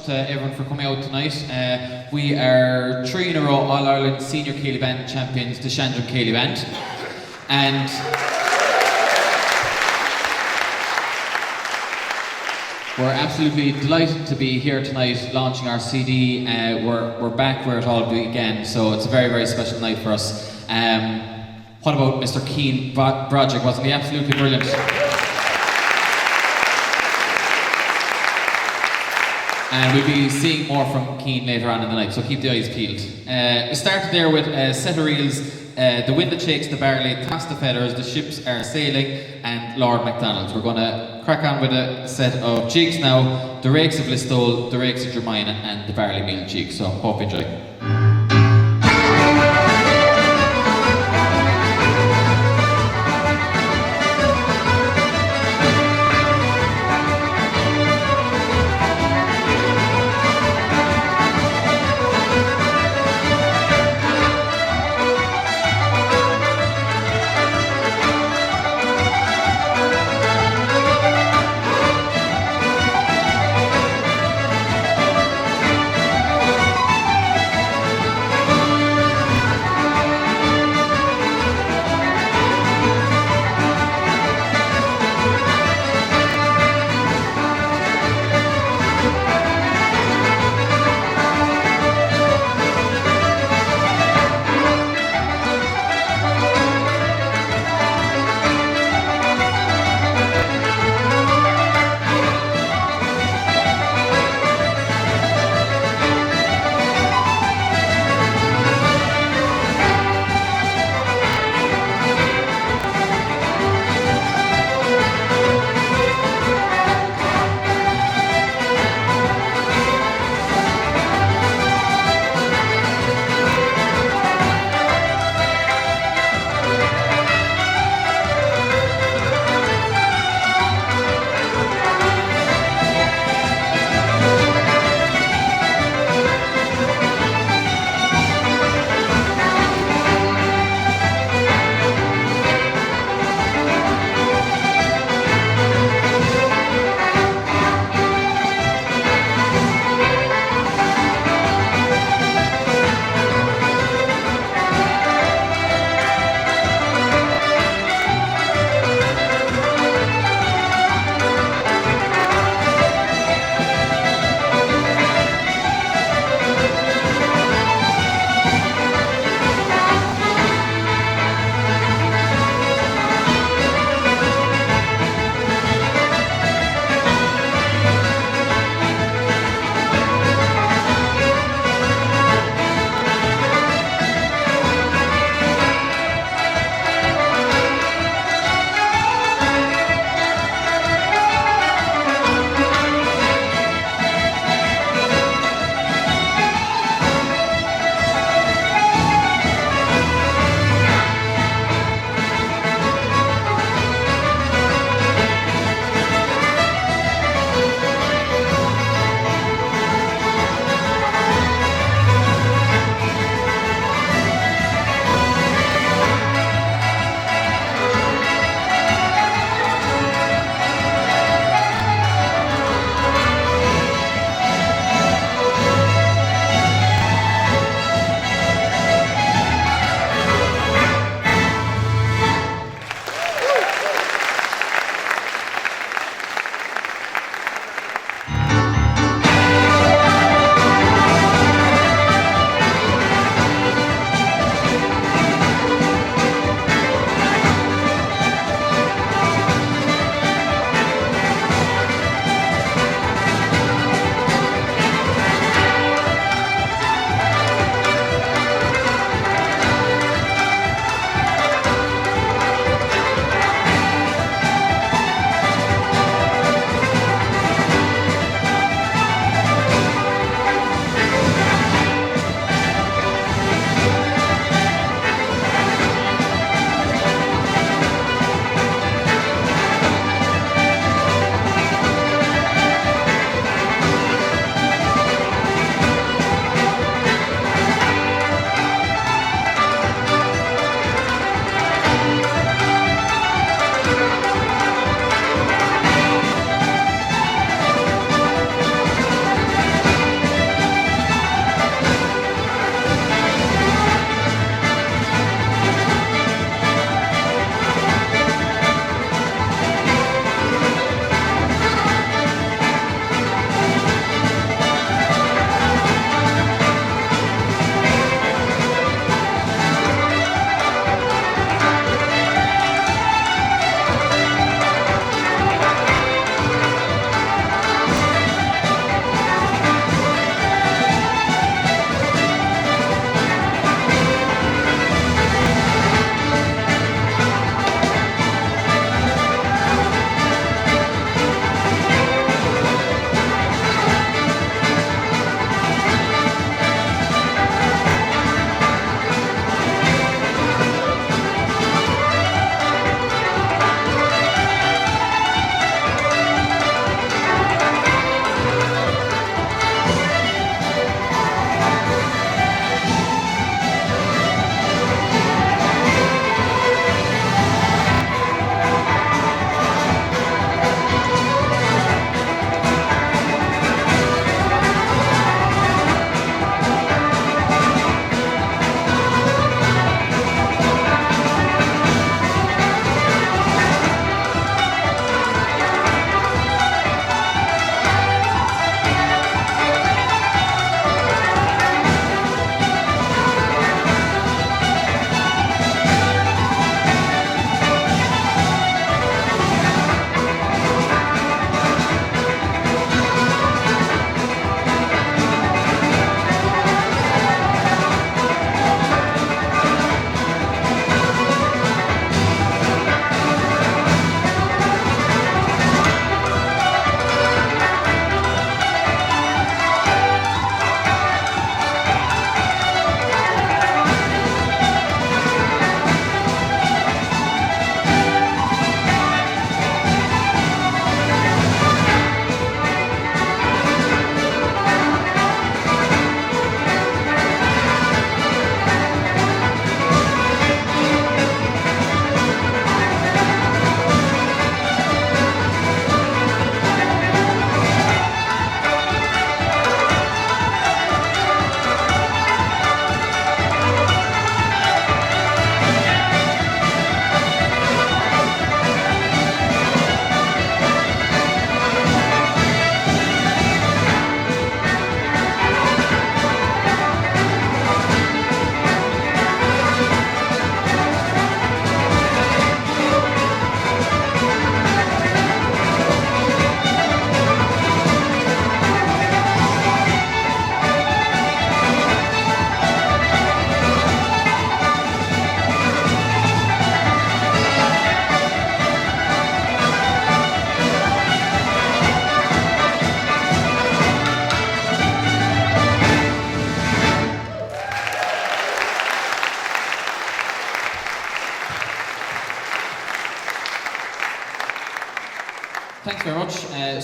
to everyone for coming out tonight. We are 3 in a row All-Ireland Senior Céilí Band champions, the Shandrum Céilí Band. And we're absolutely delighted to be here tonight launching our CD. We're back where it all began, so it's a very, very special night for us. What about Mr. Cian Broderick? Wasn't he absolutely brilliant? And we'll be seeing more from Cian later on in the night, so keep the eyes peeled. We started there with a set of reels, The Wind That Shakes the Barley, Toss the Feathers, The Ships Are Sailing, and Lord MacDonald. We're going to crack on with a set of jigs now, The Rakes of Listowel, The Rakes of Dromina, and The Barley Meal Jig, so hope you enjoy.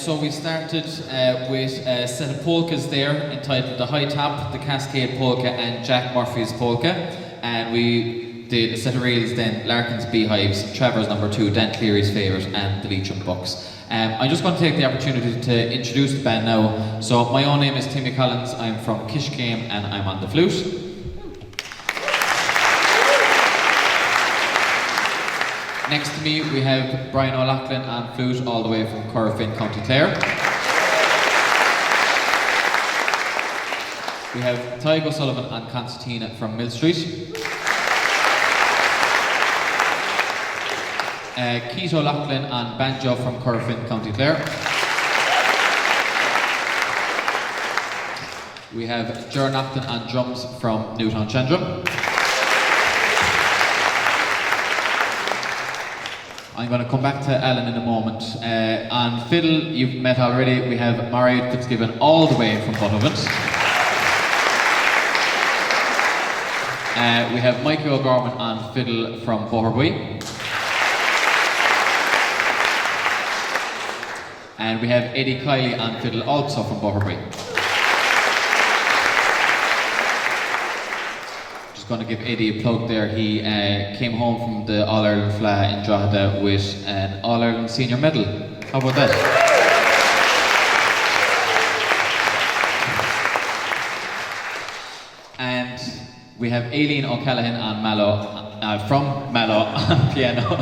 so we started with a set of polkas there entitled The High Top, The Cascade Polka and Jack Murphy's Polka. And we did a set of reels then, Larkin's Beehives, Trevor's Number 2, Dan Cleary's Favourite and The Leitrim Bucks. I'm just going to take the opportunity to introduce the band now. So my own name is Timmy Collins, I'm from Kishgame and I'm on the flute. Next to me we have Brian O'Loughlin on flute all the way from Corofin, County Clare. We have Tygo Sullivan on concertina from Mill Street. Keith O'Loughlin on banjo from Corofin, County Clare. We have Ger Nocton on drums from Newtown Chandrum. I'm going to come back to Alan in a moment. On fiddle, you've met already, we have Marion Fitzgibbon all the way from Buttevant. We have Mikey O'Gorman on fiddle from Boherbue. And we have Eddie Kiley on fiddle also from Boherbue. Going to give Eddie a plug there. He came home from the All-Ireland Fla in Drogheda with an All-Ireland Senior Medal. How about that? And we have Aileen O'Callaghan on Mallow, from Mallow on piano.